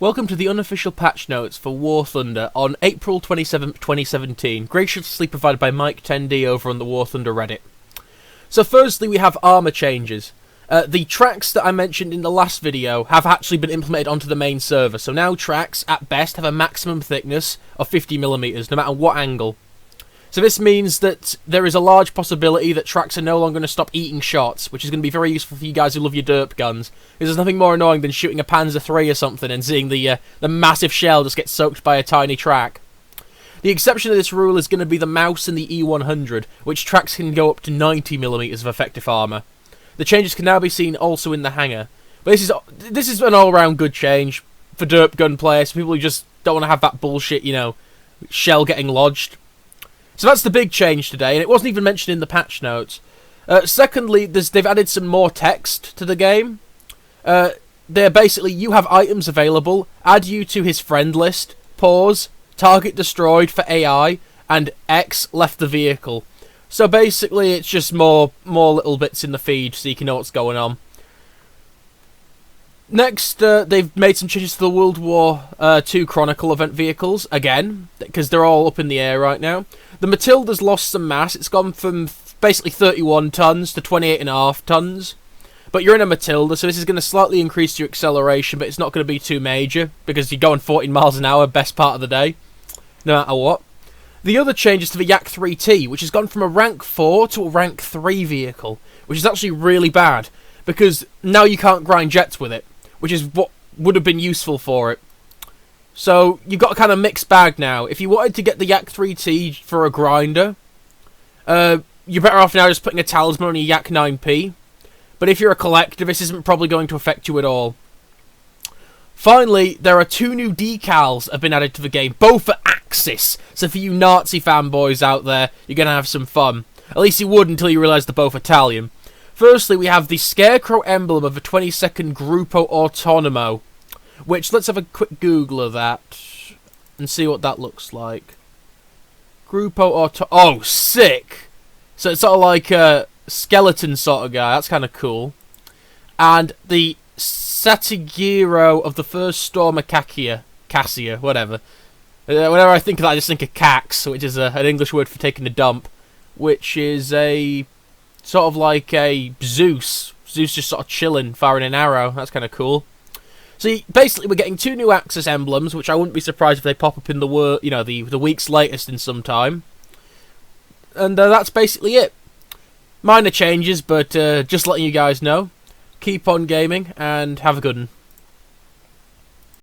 Welcome to the unofficial patch notes for War Thunder on April 27th, 2017, graciously provided by Mike 10D over on the War Thunder Reddit. So firstly, we have armor changes. The tracks that I mentioned in the last video have actually been implemented onto the main server, so now tracks, at best, have a maximum thickness of 50mm, no matter what angle. So this means that there is a large possibility that tracks are no longer going to stop eating shots, which is going to be very useful for you guys who love your derp guns, because there's nothing more annoying than shooting a Panzer III or something and seeing the massive shell just get soaked by a tiny track. The exception to this rule is going to be the mouse and the E100, which tracks can go up to 90mm of effective armor. The changes can now be seen also in the hangar. But this is an all-round good change for derp gun players, for people who just don't want to have that bullshit, shell getting lodged. So that's the big change today, and it wasn't even mentioned in the patch notes. Secondly, they've added some more text to the game. They're basically, you have items available, add you to his friend list, pause, target destroyed for AI, and X left the vehicle. So basically, it's just more little bits in the feed so you can know what's going on. Next, they've made some changes to the World War II Chronicle event vehicles, again, because they're all up in the air right now. The Matilda's lost some mass. It's gone from basically 31 tons to 28.5 tons. But you're in a Matilda, so this is going to slightly increase your acceleration, but it's not going to be too major, because you're going 14 miles an hour best part of the day, no matter what. The other change is to the Yak 3T, which has gone from a rank 4 to a rank 3 vehicle, which is actually really bad, because now you can't grind jets with it, which is what would have been useful for it. So, you've got a kind of mixed bag now. If you wanted to get the Yak 3T for a grinder, you're better off now just putting a talisman on your Yak 9P. But if you're a collector, this isn't probably going to affect you at all. Finally, there are 2 new decals that have been added to the game, both for Axis. So for you Nazi fanboys out there, you're going to have some fun. At least you would until you realise they're both Italian. Firstly, we have the Scarecrow emblem of the 22nd Gruppo Autonomo, which, let's have a quick Google of that and see what that looks like. Oh, sick! So it's sort of like a skeleton sort of guy, that's kind of cool. And the Satagiro of the First Storm of Cassia, whatever. Whenever I think of that, I just think of Cax, which is an English word for taking a dump, which is a sort of like a Zeus. Zeus just sort of chilling, firing an arrow. That's kind of cool. So basically, we're getting 2 new Axis emblems, which I wouldn't be surprised if they pop up in the week's latest in some time. And that's basically it. Minor changes, but just letting you guys know. Keep on gaming, and have a good one.